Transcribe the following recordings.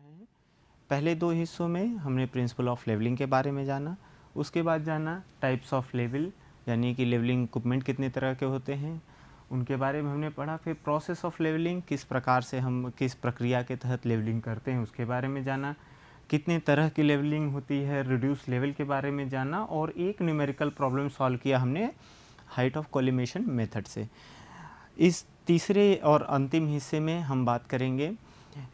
हैं। पहले 2 हिस्सों में हमने प्रिंसिपल ऑफ लेवलिंग के बारे में जाना, उसके बाद जाना टाइप्स ऑफ लेवल, यानी कि लेवलिंग इक्विपमेंट कितने तरह के होते हैं, उनके बारे में हमने पढ़ा। फिर प्रोसेस ऑफ लेवलिंग, किस प्रकार से हम किस प्रक्रिया के तहत लेवलिंग करते हैं उसके बारे में जाना, कितने तरह की लेवलिंग होती है, रिड्यूस लेवल के बारे में जाना, और एक न्यूमेरिकल प्रॉब्लम सॉल्व किया हमने हाइट ऑफ कॉलिमेशन मेथड से। इस तीसरे और अंतिम हिस्से में हम बात करेंगे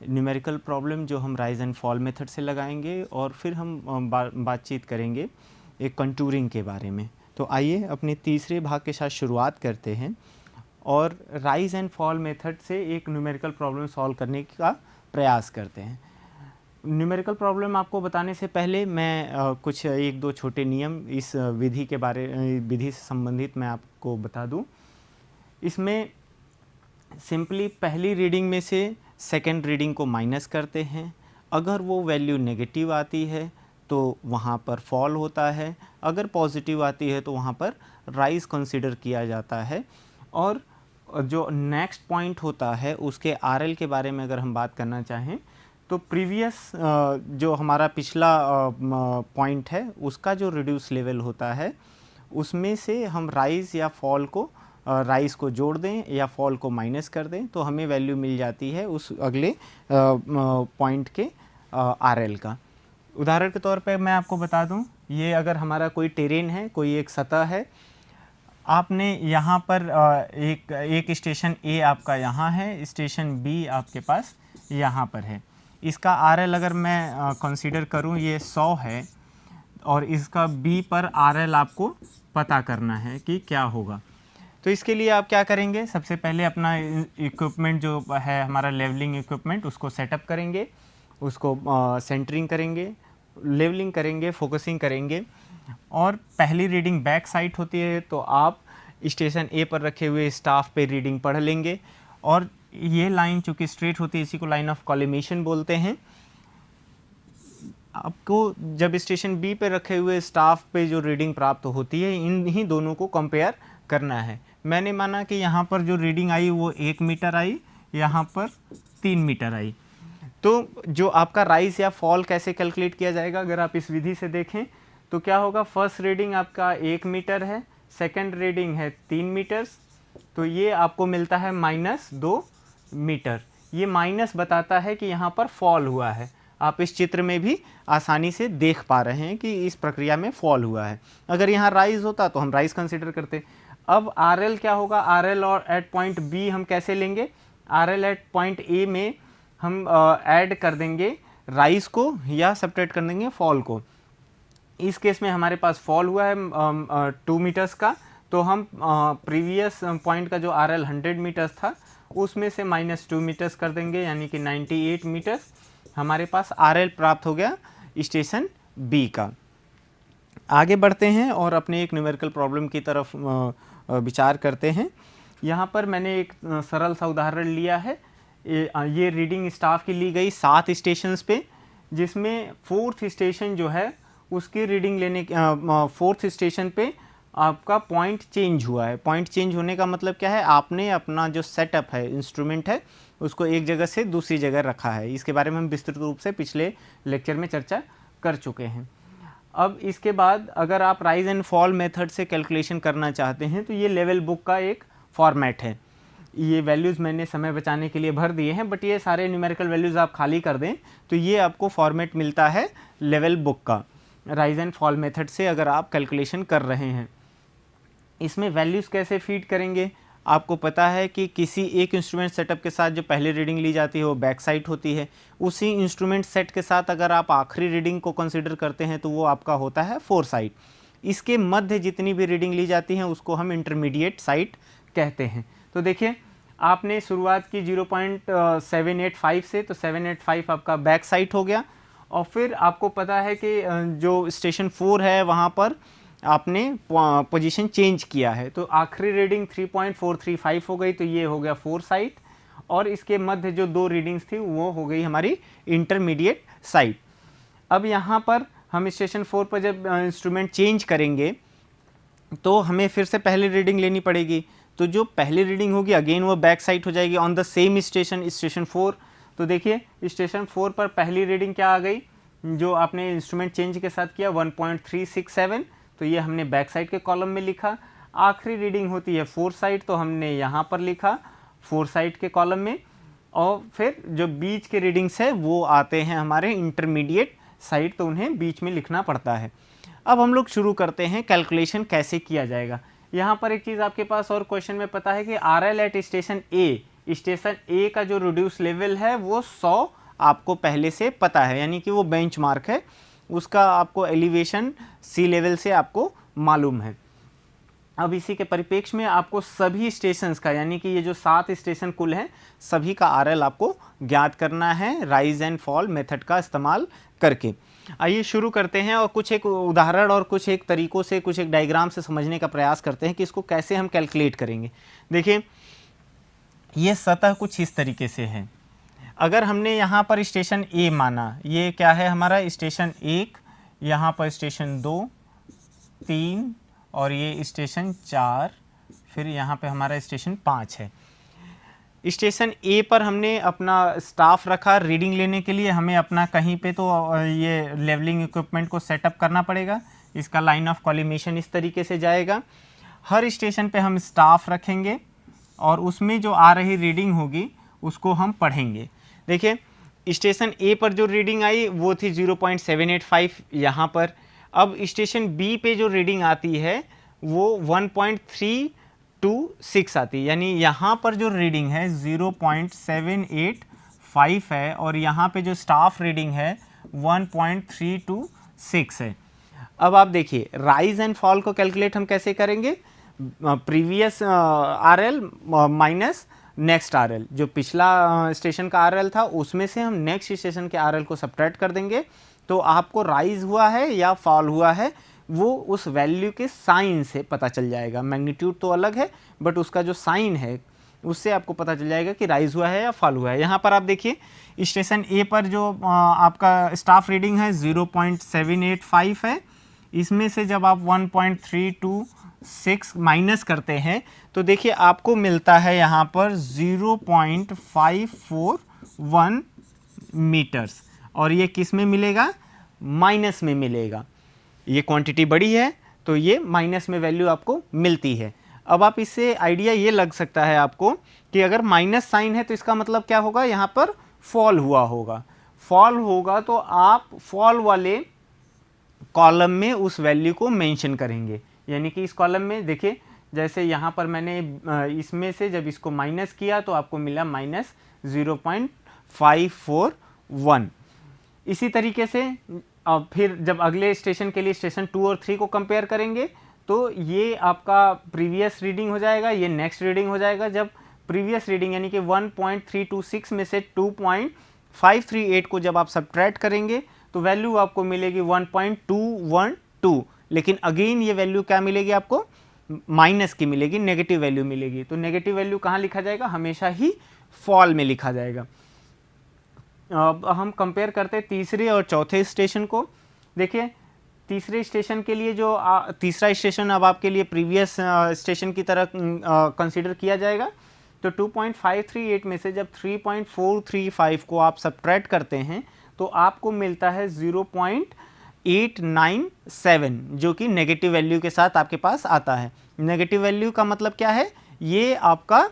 न्यूमेरिकल प्रॉब्लम जो हम राइज एंड फॉल मेथड से लगाएंगे, और फिर हम बातचीत करेंगे एक कंटूरिंग के बारे में। तो आइए अपने तीसरे भाग के साथ शुरुआत करते हैं और राइज एंड फॉल मेथड से एक न्यूमेरिकल प्रॉब्लम सॉल्व करने का प्रयास करते हैं। न्यूमेरिकल प्रॉब्लम आपको बताने से पहले मैं कुछ 1-2 छोटे नियम इस विधि से संबंधित मैं आपको बता दूं। इसमें सिंपली पहली रीडिंग में से सेकेंड रीडिंग को माइनस करते हैं। अगर वो वैल्यू नेगेटिव आती है तो वहाँ पर फॉल होता है, अगर पॉजिटिव आती है तो वहाँ पर राइज कंसीडर किया जाता है। और जो नेक्स्ट पॉइंट होता है उसके आरएल के बारे में अगर हम बात करना चाहें तो प्रीवियस जो हमारा पिछला पॉइंट है उसका जो रिड्यूस लेवल होता है उसमें से हम राइज या फॉल को राइज को जोड़ दें या फॉल को माइनस कर दें तो हमें वैल्यू मिल जाती है उस अगले पॉइंट के आरएल का। उदाहरण के तौर पे मैं आपको बता दूं, ये अगर हमारा कोई टेरेन है, कोई एक सतह है, आपने यहाँ पर एक स्टेशन ए आपका यहाँ है, स्टेशन बी आपके पास यहाँ पर है। इसका आरएल अगर मैं कंसीडर करूँ ये 100 है और इसका बी पर आरएल आपको पता करना है कि क्या होगा। तो इसके लिए आप क्या करेंगे, सबसे पहले अपना इक्विपमेंट जो है हमारा लेवलिंग इक्विपमेंट उसको सेटअप करेंगे, उसको सेंटरिंग करेंगे, लेवलिंग करेंगे, फोकसिंग करेंगे। और पहली रीडिंग बैक साइड होती है तो आप स्टेशन ए पर रखे हुए स्टाफ पे रीडिंग पढ़ लेंगे, और ये लाइन चूँकि स्ट्रेट होती है इसी को लाइन ऑफ कॉलिमेशन बोलते हैं। आपको जब स्टेशन बी पे रखे हुए स्टाफ पे जो रीडिंग प्राप्त होती है इन ही दोनों को कंपेयर करना है। मैंने माना कि यहाँ पर जो रीडिंग आई वो 1 मीटर आई, यहाँ पर 3 मीटर आई। तो जो आपका राइज या फॉल कैसे कैलकुलेट किया जाएगा, अगर आप इस विधि से देखें तो क्या होगा, फर्स्ट रीडिंग आपका 1 मीटर है, सेकंड रीडिंग है 3 मीटर्स, तो ये आपको मिलता है -2 मीटर। ये माइनस बताता है कि यहाँ पर फॉल हुआ है। आप इस चित्र में भी आसानी से देख पा रहे हैं कि इस प्रक्रिया में फॉल हुआ है। अगर यहाँ राइज होता तो हम राइज कंसिडर करते। अब आरएल क्या होगा, आरएल और एट पॉइंट बी हम कैसे लेंगे, आरएल एट पॉइंट ए में हम ऐड कर देंगे राइज को या सब्ट्रैक्ट कर देंगे फॉल को। इस केस में हमारे पास फॉल हुआ है 2 मीटर्स का, तो हम प्रीवियस पॉइंट का जो आरएल 100 मीटर्स था उसमें से -2 मीटर्स कर देंगे, यानी कि 98 मीटर्स हमारे पास आरएल प्राप्त हो गया स्टेशन बी का। आगे बढ़ते हैं और अपने एक न्यूमेरिकल प्रॉब्लम की तरफ विचार करते हैं। यहाँ पर मैंने एक सरल सा उदाहरण लिया है। ये रीडिंग स्टाफ की ली गई 7 स्टेशंस पे, जिसमें 4th स्टेशन जो है उसकी रीडिंग लेने 4th स्टेशन पे आपका पॉइंट चेंज हुआ है। पॉइंट चेंज होने का मतलब क्या है, आपने अपना जो सेटअप है, इंस्ट्रूमेंट है, उसको एक जगह से दूसरी जगह रखा है। इसके बारे में हम विस्तृत रूप से पिछले लेक्चर में चर्चा कर चुके हैं। अब इसके बाद अगर आप राइज एंड फॉल मेथड से कैलकुलेशन करना चाहते हैं तो ये लेवल बुक का एक फॉर्मेट है। ये वैल्यूज़ मैंने समय बचाने के लिए भर दिए हैं, बट ये सारे न्यूमेरिकल वैल्यूज़ आप खाली कर दें तो ये आपको फॉर्मेट मिलता है लेवल बुक का, राइज एंड फॉल मेथड से अगर आप कैलकुलेशन कर रहे हैं। इसमें वैल्यूज़ कैसे फीड करेंगे, आपको पता है कि किसी एक इंस्ट्रूमेंट सेटअप के साथ जो पहली रीडिंग ली जाती है वो बैक साइड होती है। उसी इंस्ट्रूमेंट सेट के साथ अगर आप आखिरी रीडिंग को कंसिडर करते हैं तो वो आपका होता है 4 साइड। इसके मध्य जितनी भी रीडिंग ली जाती हैं उसको हम इंटरमीडिएट साइड कहते हैं। तो देखिए आपने शुरुआत की 0.785 से, तो 785 आपका बैक साइड हो गया, और फिर आपको पता है कि जो स्टेशन 4 है वहाँ पर आपने पोजीशन चेंज किया है, तो आखिरी रीडिंग 3.435 हो गई, तो ये हो गया 4 साइड, और इसके मध्य जो 2 रीडिंग्स थी वो हो गई हमारी इंटरमीडिएट साइड। अब यहाँ पर हम स्टेशन 4 पर जब इंस्ट्रूमेंट चेंज करेंगे तो हमें फिर से पहली रीडिंग लेनी पड़ेगी। तो जो पहली रीडिंग होगी अगेन वो बैक साइड हो जाएगी on the same station, station 4। तो देखिए स्टेशन 4 पर पहली रीडिंग क्या आ गई, जो आपने इंस्ट्रूमेंट चेंज के साथ किया 1.367, तो ये हमने बैक साइड के कॉलम में लिखा। आखिरी रीडिंग होती है 4 साइड, तो हमने यहाँ पर लिखा 4 साइड के कॉलम में, और फिर जो बीच के रीडिंग्स है वो आते हैं हमारे इंटरमीडिएट साइड, तो उन्हें बीच में लिखना पड़ता है। अब हम लोग शुरू करते हैं कैलकुलेशन कैसे किया जाएगा। यहाँ पर एक चीज़ आपके पास और क्वेश्चन में पता है कि RL एट स्टेशन ए का जो रिड्यूस लेवल है वो 100 आपको पहले से पता है, यानी कि वो बेंचमार्क है, उसका आपको एलिवेशन सी लेवल से आपको मालूम है। अब इसी के परिप्रेक्ष्य में आपको सभी स्टेशंस का, यानी कि ये जो 7 स्टेशन कुल हैं, सभी का RL आपको ज्ञात करना है राइज एंड फॉल मेथड का इस्तेमाल करके। आइए शुरू करते हैं और कुछ एक उदाहरण और कुछ एक तरीकों से, कुछ एक डायग्राम से समझने का प्रयास करते हैं कि इसको कैसे हम कैलकुलेट करेंगे। देखिए ये सतह कुछ इस तरीके से है। अगर हमने यहाँ पर स्टेशन ए माना, ये क्या है हमारा स्टेशन 1, यहाँ पर स्टेशन 2, 3 और ये स्टेशन 4, फिर यहाँ पे हमारा स्टेशन 5 है। स्टेशन ए पर हमने अपना स्टाफ रखा रीडिंग लेने के लिए। हमें अपना कहीं पे तो ये लेवलिंग इक्विपमेंट को सेटअप करना पड़ेगा। इसका लाइन ऑफ कॉलिमेशन इस तरीके से जाएगा। हर स्टेशन पे हम स्टाफ रखेंगे और उसमें जो आ रही रीडिंग होगी उसको हम पढ़ेंगे। देखिए स्टेशन ए पर जो रीडिंग आई वो थी 0.785 यहाँ पर। अब स्टेशन बी पे जो रीडिंग आती है वो 1.326 आती है, यानी यहाँ पर जो रीडिंग है 0.785 है और यहाँ पे जो स्टाफ रीडिंग है 1.326 है। अब आप देखिए राइज एंड फॉल को कैलकुलेट हम कैसे करेंगे। Previous RL minus next RL, जो पिछला स्टेशन का RL था उसमें से हम नेक्स्ट स्टेशन के RL को सब्ट्रैक्ट कर देंगे, तो आपको राइज हुआ है या फॉल हुआ है वो उस वैल्यू के साइन से पता चल जाएगा। मैग्नीट्यूड तो अलग है बट उसका जो साइन है उससे आपको पता चल जाएगा कि राइज हुआ है या फॉल हुआ है। यहाँ पर आप देखिए स्टेशन ए पर जो आपका स्टाफ रीडिंग है 0.785 है। इसमें से जब आप 1.326 माइनस करते हैं तो देखिए आपको मिलता है यहाँ पर 0.541 मीटर्स, और ये किस में मिलेगा, माइनस में मिलेगा। ये क्वांटिटी बड़ी है तो ये माइनस में वैल्यू आपको मिलती है। अब आप इससे आइडिया ये लग सकता है आपको कि अगर माइनस साइन है तो इसका मतलब क्या होगा, यहाँ पर फॉल हुआ होगा। फॉल होगा तो आप फॉल वाले कॉलम में उस वैल्यू को मेंशन करेंगे, यानी कि इस कॉलम में देखिए जैसे यहाँ पर मैंने इसमें से जब इसको माइनस किया तो आपको मिला -0.541। इसी तरीके से अब फिर जब अगले स्टेशन के लिए स्टेशन 2 और 3 को कंपेयर करेंगे तो ये आपका प्रीवियस रीडिंग हो जाएगा, ये नेक्स्ट रीडिंग हो जाएगा। जब प्रीवियस रीडिंग यानी कि 1.326 में से 2.538 को जब आप सब्ट्रैक्ट करेंगे तो वैल्यू आपको मिलेगी 1.212, लेकिन अगेन ये वैल्यू क्या मिलेगी आपको, माइनस की मिलेगी, नेगेटिव वैल्यू मिलेगी। तो नेगेटिव वैल्यू कहाँ लिखा जाएगा, हमेशा ही फॉल में लिखा जाएगा। अब हम कंपेयर करते हैं तीसरे और चौथे स्टेशन को। देखिए तीसरे स्टेशन के लिए जो तीसरा स्टेशन अब आपके लिए प्रीवियस स्टेशन की तरह कंसीडर किया जाएगा। तो 2.538 में से जब 3.435 को आप सब्ट्रैक्ट करते हैं तो आपको मिलता है 0.897, जो कि नेगेटिव वैल्यू के साथ आपके पास आता है। नेगेटिव वैल्यू का मतलब क्या है, ये आपका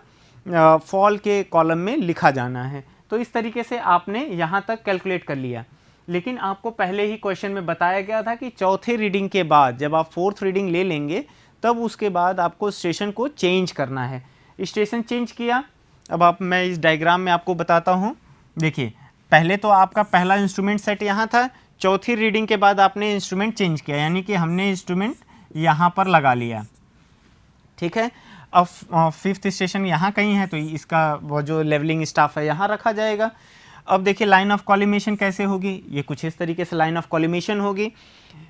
फॉल के कॉलम में लिखा जाना है। तो इस तरीके से आपने यहाँ तक कैलकुलेट कर लिया, लेकिन आपको पहले ही क्वेश्चन में बताया गया था कि चौथे रीडिंग के बाद जब आप फोर्थ रीडिंग ले लेंगे तब उसके बाद आपको स्टेशन को चेंज करना है। स्टेशन चेंज किया, अब मैं इस डायग्राम में आपको बताता हूँ। देखिए पहले तो आपका पहला इंस्ट्रूमेंट सेट यहाँ था, चौथी रीडिंग के बाद आपने इंस्ट्रूमेंट चेंज किया, यानी कि हमने इंस्ट्रूमेंट यहाँ पर लगा लिया, ठीक है। अब फिफ्थ स्टेशन यहाँ कहीं है तो इसका वो जो लेवलिंग स्टाफ है यहाँ रखा जाएगा। अब देखिए लाइन ऑफ कॉलिमेशन कैसे होगी, ये कुछ इस तरीके से लाइन ऑफ कॉलिमेशन होगी।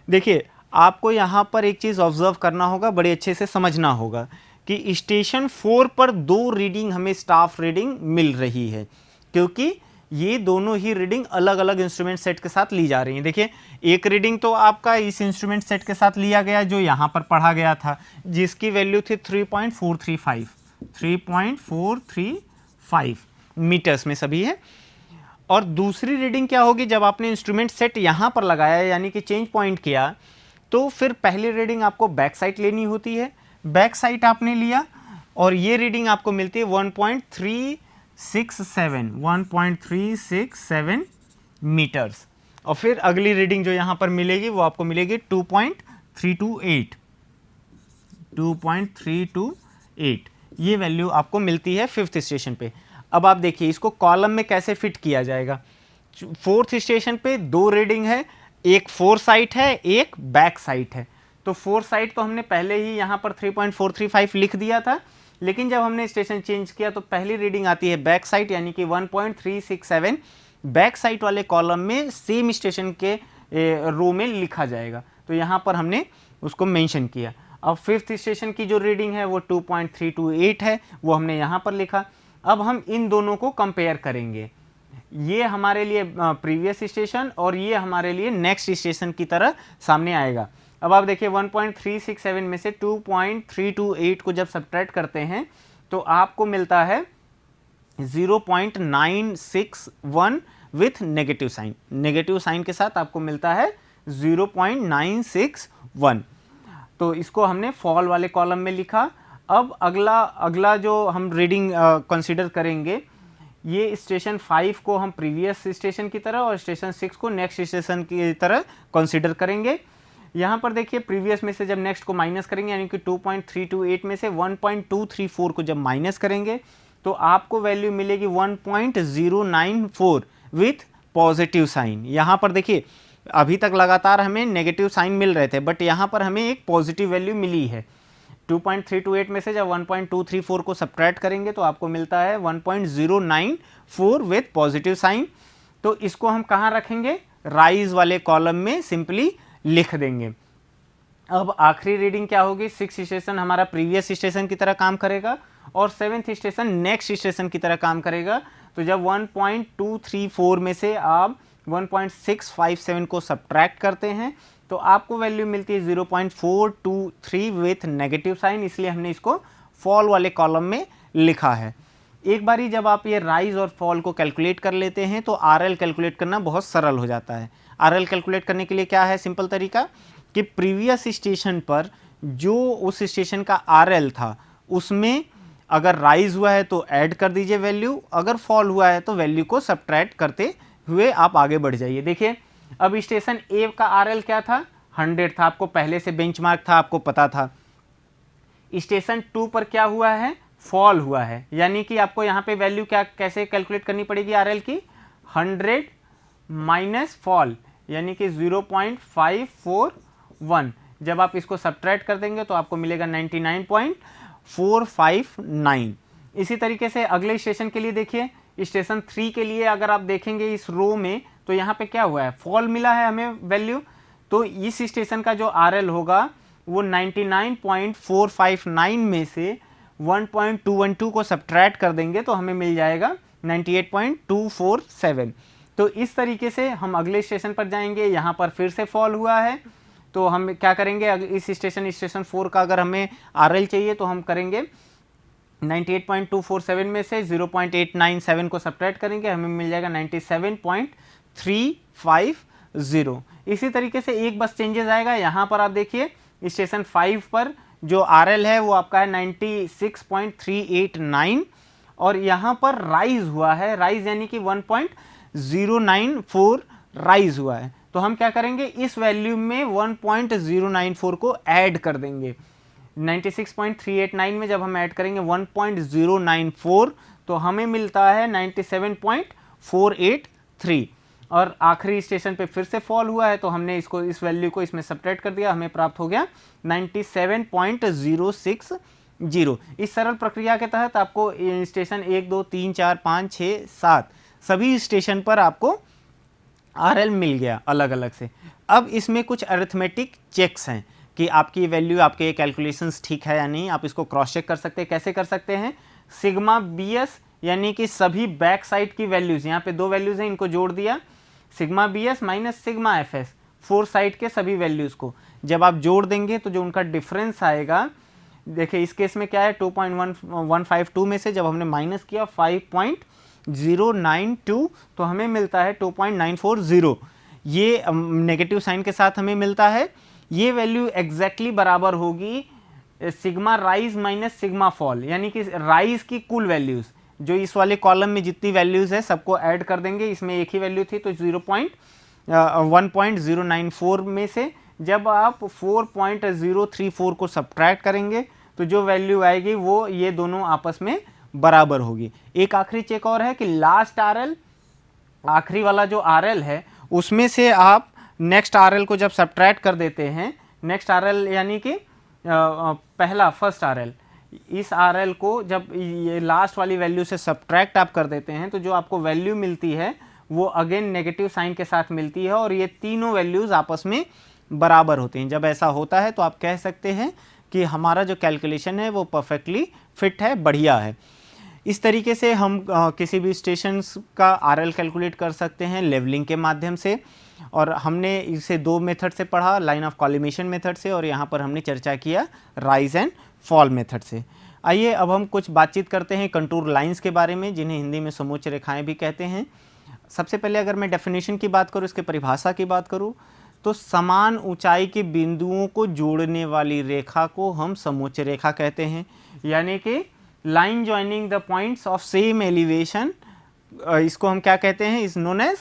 देखिए आपको यहाँ पर एक चीज़ ऑब्जर्व करना होगा, बड़े अच्छे से समझना होगा कि स्टेशन 4 पर 2 रीडिंग हमें स्टाफ रीडिंग मिल रही है, क्योंकि ये दोनों ही रीडिंग अलग अलग इंस्ट्रूमेंट सेट के साथ ली जा रही हैं। देखिए एक रीडिंग तो आपका इस इंस्ट्रूमेंट सेट के साथ लिया गया जो यहाँ पर पढ़ा गया था, जिसकी वैल्यू थी 3.435 मीटर्स में सभी है। और दूसरी रीडिंग क्या होगी, जब आपने इंस्ट्रूमेंट सेट यहाँ पर लगाया यानी कि चेंज पॉइंट किया, तो फिर पहली रीडिंग आपको बैक साइड लेनी होती है। बैक साइड आपने लिया और ये रीडिंग आपको मिलती है 1.367 मीटर्स। और फिर अगली रीडिंग जो यहाँ पर मिलेगी वो आपको मिलेगी 2.328 ये वैल्यू आपको मिलती है फिफ्थ स्टेशन पे। अब आप देखिए इसको कॉलम में कैसे फिट किया जाएगा। फोर्थ स्टेशन पे दो रीडिंग है, एक फोर साइट है, एक बैक साइट है। तो फोर साइट तो हमने पहले ही यहाँ पर 3.435 लिख दिया था, लेकिन जब हमने स्टेशन चेंज किया तो पहली रीडिंग आती है बैक साइट यानी कि 1.367 बैक साइट वाले कॉलम में सेम स्टेशन के रो में लिखा जाएगा। तो यहाँ पर हमने उसको मेंशन किया। अब फिफ्थ स्टेशन की जो रीडिंग है वो 2.328 है, वो हमने यहाँ पर लिखा। अब हम इन दोनों को कंपेयर करेंगे, ये हमारे लिए प्रीवियस स्टेशन और ये हमारे लिए नेक्स्ट स्टेशन की तरह सामने आएगा। अब आप देखिए 1.367 में से 2.328 को जब सब्ट्रैक्ट करते हैं तो आपको मिलता है 0.961 with negative sign. Negative sign के साथ आपको मिलता है 0.961। तो इसको हमने फॉल वाले कॉलम में लिखा। अब अगला जो हम रीडिंग कंसीडर करेंगे, ये स्टेशन 5 को हम प्रीवियस स्टेशन की तरह और स्टेशन 6 को नेक्स्ट स्टेशन की तरह कंसीडर करेंगे। यहाँ पर देखिए प्रीवियस में से जब नेक्स्ट को माइनस करेंगे यानी कि 2.328 में से 1.234 को जब माइनस करेंगे तो आपको वैल्यू मिलेगी 1.094 विथ पॉजिटिव साइन। यहाँ पर देखिए अभी तक लगातार हमें नेगेटिव साइन मिल रहे थे, बट यहाँ पर हमें एक पॉजिटिव वैल्यू मिली है। 2.328 में से जब 1.234 को सब्ट्रैक्ट करेंगे तो आपको मिलता है 1.094 विथ पॉजिटिव साइन। तो इसको हम कहाँ रखेंगे, राइज वाले कॉलम में सिंपली लिख देंगे। अब आखिरी रीडिंग क्या होगी, सिक्स स्टेशन हमारा प्रीवियस स्टेशन की तरह काम करेगा और सेवेंथ स्टेशन नेक्स्ट स्टेशन की तरह काम करेगा। तो जब 1.234 में से आप 1.657 को सब्ट्रैक्ट करते हैं तो आपको वैल्यू मिलती है 0.423 विथ नेगेटिव साइन, इसलिए हमने इसको फॉल वाले कॉलम में लिखा है। एक बारी जब आप ये राइज और फॉल को कैलकुलेट कर लेते हैं तो आरएल कैलकुलेट करना बहुत सरल हो जाता है। आरएल कैलकुलेट करने के लिए क्या है, सिंपल तरीका कि प्रीवियस स्टेशन पर जो उस स्टेशन का आरएल था उसमें अगर राइज हुआ है तो ऐड कर दीजिए वैल्यू, अगर फॉल हुआ है तो वैल्यू को सब्ट्रैक्ट करते हुए आप आगे बढ़ जाइए। देखिए अब स्टेशन ए का आरएल क्या था, 100 था, आपको पहले से बेंचमार्क था, आपको पता था। स्टेशन 2 पर क्या हुआ है, फॉल हुआ है, यानी कि आपको यहाँ पे वैल्यू क्या कैसे कैलकुलेट करनी पड़ेगी आरएल की, 100 माइनस फॉल यानी कि 0.541। जब आप इसको सब्ट्रैक्ट कर देंगे तो आपको मिलेगा 99.459। इसी तरीके से अगले स्टेशन के लिए देखिए, स्टेशन 3 के लिए अगर आप देखेंगे इस रो में तो यहाँ पे क्या हुआ है, फॉल मिला है हमें वैल्यू। तो इस स्टेशन का जो आरएल होगा वो 99.459 में से 1.212 को सब्ट्रैक्ट कर देंगे तो हमें मिल जाएगा 98.247। तो इस तरीके से हम अगले स्टेशन पर जाएंगे, यहाँ पर फिर से फॉल हुआ है तो हम क्या करेंगे, इस स्टेशन 4 का अगर हमें आरएल चाहिए तो हम करेंगे 98.247 में से 0.897 को सब्ट्रैक्ट करेंगे, हमें मिल जाएगा 97.350। इसी तरीके से एक बस चेंजेस आएगा। यहाँ पर आप देखिए स्टेशन 5 पर जो आरएल है वो आपका है 96.389 और यहाँ पर राइज हुआ है, राइज यानी कि 1.094 राइज हुआ है। तो हम क्या करेंगे, इस वैल्यू में 1.094 को ऐड कर देंगे। 96.389 में जब हम ऐड करेंगे 1.094 तो हमें मिलता है 97.483। और आखिरी स्टेशन पे फिर से फॉल हुआ है तो हमने इसको इस वैल्यू को इसमें सब्ट्रैक्ट कर दिया, हमें प्राप्त हो गया 97.060। इस सरल प्रक्रिया के तहत आपको स्टेशन 1 2 3 4 5 6 7 सभी स्टेशन पर आपको आरएल मिल गया अलग अलग से। अब इसमें कुछ अरिथमेटिक चेक्स हैं कि आपकी वैल्यू, आपके कैलकुलेशंस ठीक है या नहीं। आप इसको क्रॉस चेक कर सकते हैं। कैसे कर सकते हैं, सिग्मा बीएस यानी कि सभी बैक साइड की वैल्यूज, यहाँ पे दो वैल्यूज हैं, इनको जोड़ दिया, sigma BS minus sigma FS, four side के सभी वैल्यूज को जब आप जोड़ देंगे तो जो उनका डिफरेंस आएगा, देखिए इस केस में क्या है 2.152 में से जब हमने माइनस किया 2.092, तो हमें मिलता है 2.940। ये नेगेटिव साइन के साथ हमें मिलता है। ये वैल्यू एग्जैक्टली बराबर होगी sigma rise minus sigma fall, यानी कि राइज की कुल वैल्यूज, जो इस वाले कॉलम में जितनी वैल्यूज है सबको ऐड कर देंगे। इसमें एक ही वैल्यू थी तो 1.094 में से जब आप 4.034 को सब्ट्रैक्ट करेंगे तो जो वैल्यू आएगी वो ये दोनों आपस में बराबर होगी। एक आखिरी चेक और है कि लास्ट आरएल, आखिरी वाला जो आरएल है उसमें से आप नेक्स्ट आरएल को जब सब्ट्रैक्ट कर देते हैं, नेक्स्ट आरएल यानी कि पहला फर्स्ट आरएल, इस आरएल को जब ये लास्ट वाली वैल्यू से सब्ट्रैक्ट आप कर देते हैं तो जो आपको वैल्यू मिलती है वो अगेन नेगेटिव साइन के साथ मिलती है और ये तीनों वैल्यूज आपस में बराबर होते हैं। जब ऐसा होता है तो आप कह सकते हैं कि हमारा जो कैलकुलेशन है वो परफेक्टली फिट है, बढ़िया है। इस तरीके से हम किसी भी स्टेशंस का आरएल कैलकुलेट कर सकते हैं लेवलिंग के माध्यम से, और हमने इसे दो मेथड से पढ़ा, लाइन ऑफ कॉलिमेशन मेथड से, और यहाँ पर हमने चर्चा किया राइज एंड फॉल मेथड से। आइए अब हम कुछ बातचीत करते हैं कंटूर लाइंस के बारे में, जिन्हें हिंदी में समोच्च रेखाएं भी कहते हैं। सबसे पहले अगर मैं डेफिनेशन की बात करूँ, इसके परिभाषा की बात करूँ, तो समान ऊंचाई के बिंदुओं को जोड़ने वाली रेखा को हम समोच्च रेखा कहते हैं, यानी कि line joining the points of same elevation, इसको हम क्या कहते हैं, is known as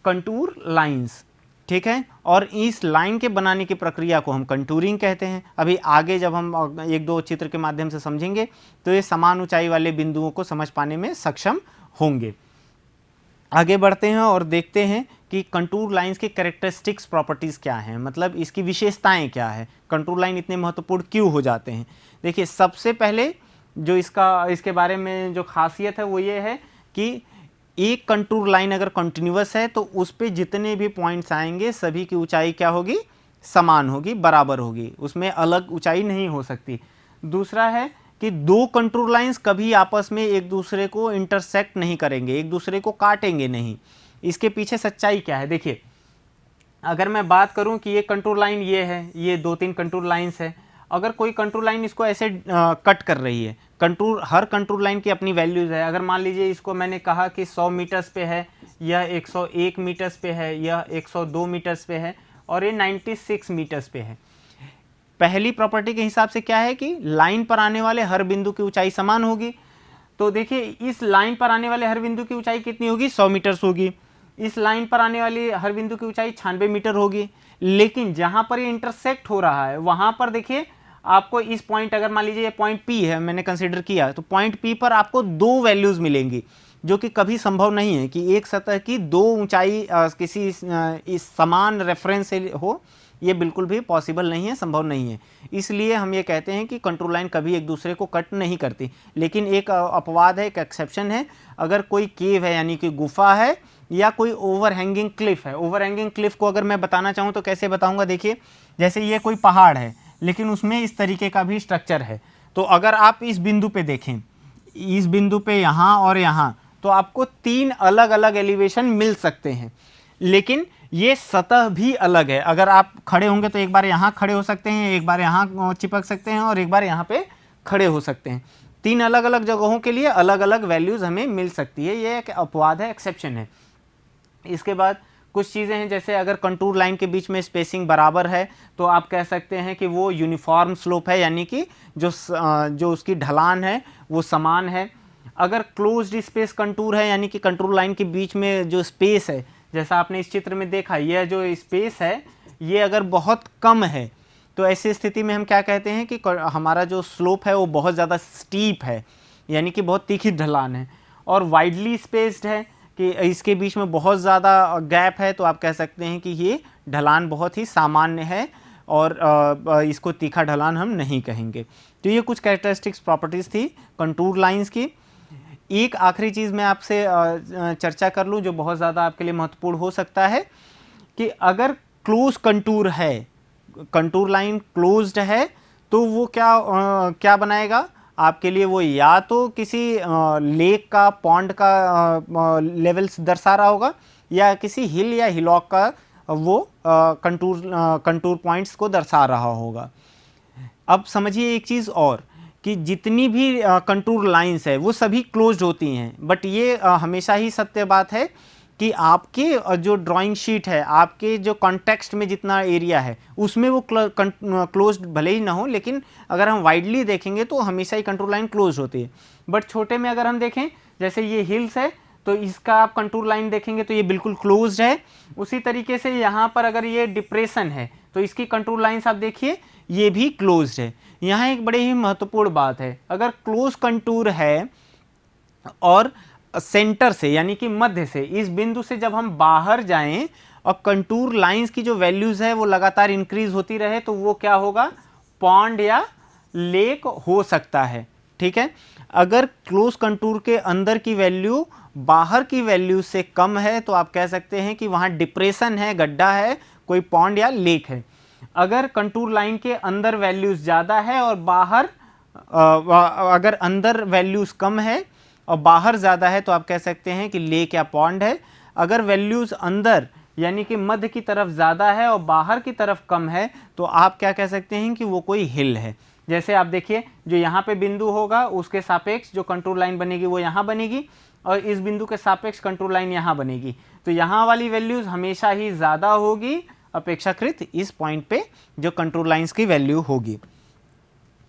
contour lines. ठीक है, और इस लाइन के बनाने की प्रक्रिया को हम कंटूरिंग कहते हैं। अभी आगे जब हम एक दो चित्र के माध्यम से समझेंगे तो ये समान ऊंचाई वाले बिंदुओं को समझ पाने में सक्षम होंगे। आगे बढ़ते हैं और देखते हैं कि कंटूर लाइंस की कैरेक्टरिस्टिक्स प्रॉपर्टीज़ क्या हैं, मतलब इसकी विशेषताएं क्या है, कंटूर लाइन इतने महत्वपूर्ण क्यों हो जाते हैं। देखिए, सबसे पहले जो इसके बारे में जो खासियत है वो ये है कि एक कंटूर लाइन अगर कंटिन्यूअस है तो उस पे जितने भी पॉइंट्स आएंगे सभी की ऊंचाई क्या होगी, समान होगी, बराबर होगी, उसमें अलग ऊंचाई नहीं हो सकती। दूसरा है कि दो कंटूर लाइंस कभी आपस में एक दूसरे को इंटरसेक्ट नहीं करेंगे, एक दूसरे को काटेंगे नहीं। इसके पीछे सच्चाई क्या है, देखिए, अगर मैं बात करूं कि ये कंटूर लाइन ये है, ये दो तीन कंटूर लाइंस है, अगर कोई कंटूर लाइन इसको ऐसे कट कर रही है, हर कंटूर लाइन की अपनी वैल्यूज है। अगर मान लीजिए इसको मैंने कहा कि 100 मीटर्स पे है, यह 101 मीटर्स पे है, यह 102 मीटर्स पे है, और ये 96 मीटर्स पे है। पहली प्रॉपर्टी के हिसाब से क्या है कि लाइन पर आने वाले हर बिंदु की ऊंचाई समान होगी। तो देखिए, इस लाइन पर आने वाले हर बिंदु की ऊंचाई कितनी होगी, 100 मीटर्स होगी। इस लाइन पर आने वाली हर बिंदु की ऊंचाई 96 मीटर होगी। लेकिन जहां पर ये इंटरसेक्ट हो रहा है वहां पर देखिए, आपको इस पॉइंट, अगर मान लीजिए ये पॉइंट P है, मैंने कंसीडर किया, तो पॉइंट P पर आपको दो वैल्यूज मिलेंगी, जो कि कभी संभव नहीं है कि एक सतह की दो ऊंचाई किसी इस समान रेफरेंस से हो, ये बिल्कुल भी पॉसिबल नहीं है, संभव नहीं है। इसलिए हम ये कहते हैं कि कंटूर लाइन कभी एक दूसरे को कट नहीं करती। लेकिन एक अपवाद है, एक एक्सेप्शन है, अगर कोई केव है यानी कि गुफा है, या कोई ओवरहैंगिंग क्लिफ है। ओवरहैंगिंग क्लिफ को अगर मैं बताना चाहूँ तो कैसे बताऊँगा, देखिए, जैसे ये कोई पहाड़ है लेकिन उसमें इस तरीके का भी स्ट्रक्चर है, तो अगर आप इस बिंदु पे देखें, इस बिंदु पे यहाँ और यहाँ, तो आपको तीन अलग अलग एलिवेशन मिल सकते हैं, लेकिन ये सतह भी अलग है। अगर आप खड़े होंगे तो एक बार यहाँ खड़े हो सकते हैं, एक बार यहाँ चिपक सकते हैं, और एक बार यहाँ पे खड़े हो सकते हैं। तीन अलग अलग जगहों के लिए अलग अलग वैल्यूज हमें मिल सकती है, ये एक अपवाद है, एक्सेप्शन है। इसके बाद कुछ चीज़ें हैं, जैसे अगर कंटूर लाइन के बीच में स्पेसिंग बराबर है तो आप कह सकते हैं कि वो यूनिफॉर्म स्लोप है, यानी कि जो उसकी ढलान है वो समान है। अगर क्लोज्ड स्पेस कंटूर है, यानी कि कंटूर लाइन के बीच में जो स्पेस है, जैसा आपने इस चित्र में देखा, यह जो स्पेस है ये अगर बहुत कम है, तो ऐसी स्थिति में हम क्या कहते हैं कि हमारा जो स्लोप है वो बहुत ज़्यादा स्टीप है, यानी कि बहुत तीखी ढलान है। और वाइडली स्पेस्ड है कि इसके बीच में बहुत ज़्यादा गैप है, तो आप कह सकते हैं कि ये ढलान बहुत ही सामान्य है और इसको तीखा ढलान हम नहीं कहेंगे। तो ये कुछ कैरेक्टरिस्टिक्स प्रॉपर्टीज़ थी कंटूर लाइंस की। एक आखिरी चीज़ मैं आपसे चर्चा कर लूँ जो बहुत ज़्यादा आपके लिए महत्वपूर्ण हो सकता है, कि अगर क्लोज कंटूर है, कंटूर लाइन क्लोज्ड है, तो वो क्या बनाएगा आपके लिए, वो या तो किसी लेक का, पॉन्ड का लेवल्स दर्शा रहा होगा, या किसी हिल या हिलॉक का वो कंटूर पॉइंट्स को दर्शा रहा होगा। अब समझिए एक चीज़ और, कि जितनी भी कंटूर लाइंस है वो सभी क्लोज्ड होती हैं, बट ये हमेशा ही सत्य बात है कि आपके जो ड्राइंग शीट है, आपके जो कॉन्टेक्स्ट में जितना एरिया है उसमें वो क्लोज्ड भले ही ना हो, लेकिन अगर हम वाइडली देखेंगे तो हमेशा ही कंटूर लाइन क्लोज होती है। बट छोटे में अगर हम देखें, जैसे ये हिल्स है तो इसका आप कंटूर लाइन देखेंगे तो ये बिल्कुल क्लोज्ड है। उसी तरीके से यहाँ पर अगर ये डिप्रेशन है तो इसकी कंटूर लाइन्स आप देखिए ये भी क्लोज्ड है। यहाँ एक बड़े ही महत्वपूर्ण बात है, अगर क्लोज कंटूर है और सेंटर से यानी कि मध्य से इस बिंदु से जब हम बाहर जाएं और कंटूर लाइंस की जो वैल्यूज है वो लगातार इंक्रीज होती रहे तो वो क्या होगा, पॉन्ड या लेक हो सकता है। ठीक है, अगर क्लोज कंटूर के अंदर की वैल्यू बाहर की वैल्यू से कम है तो आप कह सकते हैं कि वहां डिप्रेशन है, गड्ढा है, कोई पॉन्ड या लेक है। अगर कंटूर लाइन के अंदर वैल्यूज ज़्यादा है और बाहर अगर अंदर वैल्यूज कम है और बाहर ज़्यादा है तो आप कह सकते हैं कि लेक या पॉन्ड है। अगर वैल्यूज अंदर यानी कि मध्य की तरफ ज़्यादा है और बाहर की तरफ कम है तो आप क्या कह सकते हैं कि वो कोई हिल है। जैसे आप देखिए जो यहाँ पे बिंदु होगा उसके सापेक्ष जो कंटूर लाइन बनेगी वो यहाँ बनेगी और इस बिंदु के सापेक्ष कंटूर लाइन यहाँ बनेगी, तो यहाँ वाली वैल्यूज हमेशा ही ज़्यादा होगी अपेक्षाकृत इस पॉइंट पे जो कंटूर लाइंस की वैल्यू होगी।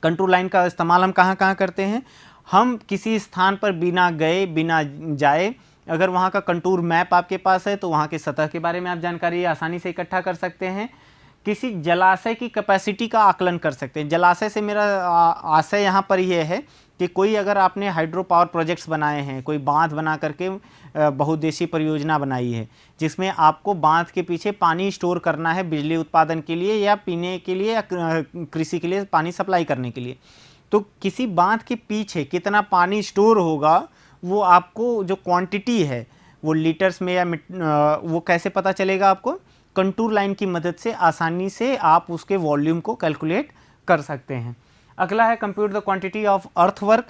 कंटूर लाइन का इस्तेमाल हम कहाँ कहाँ करते हैं, हम किसी स्थान पर बिना गए बिना जाए अगर वहाँ का कंटूर मैप आपके पास है तो वहाँ की सतह के बारे में आप जानकारी आसानी से इकट्ठा कर सकते हैं। किसी जलाशय की कैपेसिटी का आकलन कर सकते हैं। जलाशय से मेरा आशय यहाँ पर यह है कि कोई अगर आपने हाइड्रो पावर प्रोजेक्ट्स बनाए हैं, कोई बांध बना करके बहुउद्देशीय परियोजना बनाई है जिसमें आपको बांध के पीछे पानी स्टोर करना है बिजली उत्पादन के लिए या पीने के लिए या कृषि के लिए पानी सप्लाई करने के लिए, तो किसी बांध के पीछे कितना पानी स्टोर होगा वो आपको जो क्वांटिटी है वो लीटर्स में या वो कैसे पता चलेगा, आपको कंटूर लाइन की मदद से आसानी से आप उसके वॉल्यूम को कैलकुलेट कर सकते हैं। अगला है compute the quantity of earthwork,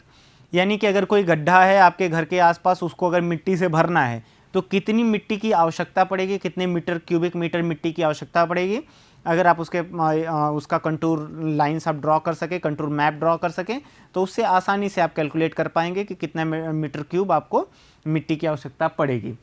यानी कि अगर कोई गड्ढा है आपके घर के आसपास उसको अगर मिट्टी से भरना है तो कितनी मिट्टी की आवश्यकता पड़ेगी, कितने मीटर क्यूबिक मीटर मिट्टी की आवश्यकता पड़ेगी। अगर आप उसका कंटूर लाइंस आप ड्रॉ कर सके, कंटूर मैप ड्रॉ कर सकें तो उससे आसानी से आप कैलकुलेट कर पाएंगे कि कितना मीटर क्यूब आपको मिट्टी की आवश्यकता पड़ेगी।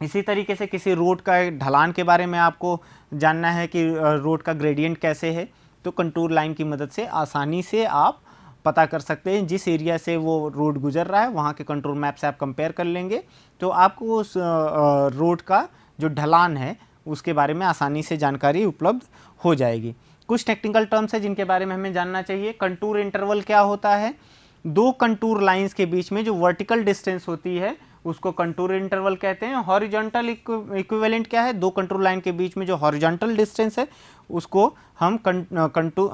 इसी तरीके से किसी रोड का ढलान के बारे में आपको जानना है कि रोड का ग्रेडियंट कैसे है तो कंटूर लाइन की मदद से आसानी से आप पता कर सकते हैं। जिस एरिया से वो रोड गुजर रहा है वहाँ के कंटूर मैप से आप कंपेयर कर लेंगे तो आपको उस रोड का जो ढलान है उसके बारे में आसानी से जानकारी उपलब्ध हो जाएगी। कुछ टेक्निकल टर्म्स है जिनके बारे में हमें जानना चाहिए। कंटूर इंटरवल क्या होता है, दो कंटूर लाइंस के बीच में जो वर्टिकल डिस्टेंस होती है उसको कंटूर इंटरवल कहते हैं। हॉरिजॉन्टल इक्विवेलेंट क्या है, दो कंटूर लाइन के बीच में जो हॉरिजॉन्टल डिस्टेंस है उसको हम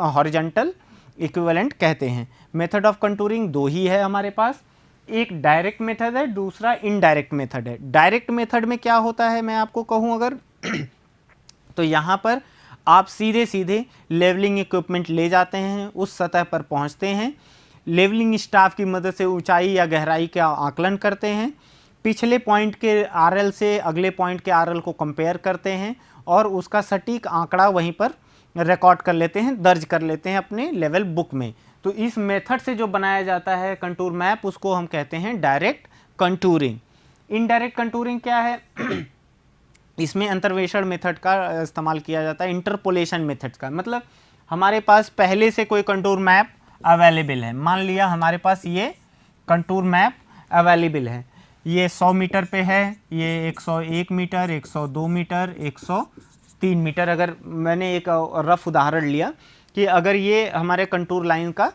हॉरिजॉन्टल इक्विवेलेंट कहते हैं। मेथड ऑफ कंटूरिंग दो ही है हमारे पास, एक डायरेक्ट मेथड है, दूसरा इनडायरेक्ट मेथड है। डायरेक्ट मेथड में क्या होता है मैं आपको कहूँ अगर तो यहाँ पर आप सीधे सीधे लेवलिंग इक्विपमेंट ले जाते हैं, उस सतह पर पहुँचते हैं, लेवलिंग स्टाफ की मदद से ऊंचाई या गहराई का आकलन करते हैं, पिछले पॉइंट के आरएल से अगले पॉइंट के आरएल को कंपेयर करते हैं और उसका सटीक आंकड़ा वहीं पर रिकॉर्ड कर लेते हैं, दर्ज कर लेते हैं अपने लेवल बुक में। तो इस मेथड से जो बनाया जाता है कंटूर मैप उसको हम कहते हैं डायरेक्ट कंटूरिंग। इनडायरेक्ट कंटूरिंग क्या है इसमें अंतर्वेषण मेथड का इस्तेमाल किया जाता है, इंटरपोलेशन मेथड का। मतलब हमारे पास पहले से कोई कंटूर मैप अवेलेबल है, मान लिया हमारे पास ये कंटूर मैप अवेलेबल है, ये 100 मीटर पे है, ये 101 मीटर, 102 मीटर, 103 मीटर। अगर मैंने एक रफ उदाहरण लिया कि अगर ये हमारे कंटूर लाइन का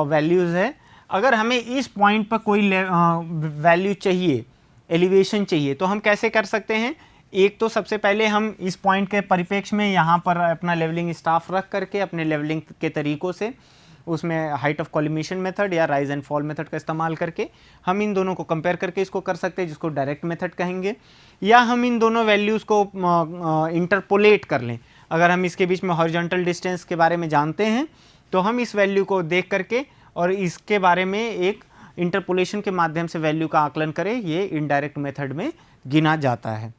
वैल्यूज़ है, अगर हमें इस पॉइंट पर कोई वैल्यू चाहिए, एलिवेशन चाहिए, तो हम कैसे कर सकते हैं। एक तो सबसे पहले हम इस पॉइंट के परिप्रेक्ष्य में यहाँ पर अपना लेवलिंग स्टाफ रख करके अपने लेवलिंग के तरीक़ों से उसमें हाइट ऑफ कॉलिमेशन मेथड या राइज एंड फॉल मेथड का इस्तेमाल करके हम इन दोनों को कंपेयर करके इसको कर सकते हैं, जिसको डायरेक्ट मेथड कहेंगे। या हम इन दोनों वैल्यूज़ को इंटरपोलेट कर लें। अगर हम इसके बीच में हॉरिजॉन्टल डिस्टेंस के बारे में जानते हैं तो हम इस वैल्यू को देख करके और इसके बारे में एक इंटरपोलेशन के माध्यम से वैल्यू का आकलन करें, ये इनडायरेक्ट मेथड में गिना जाता है।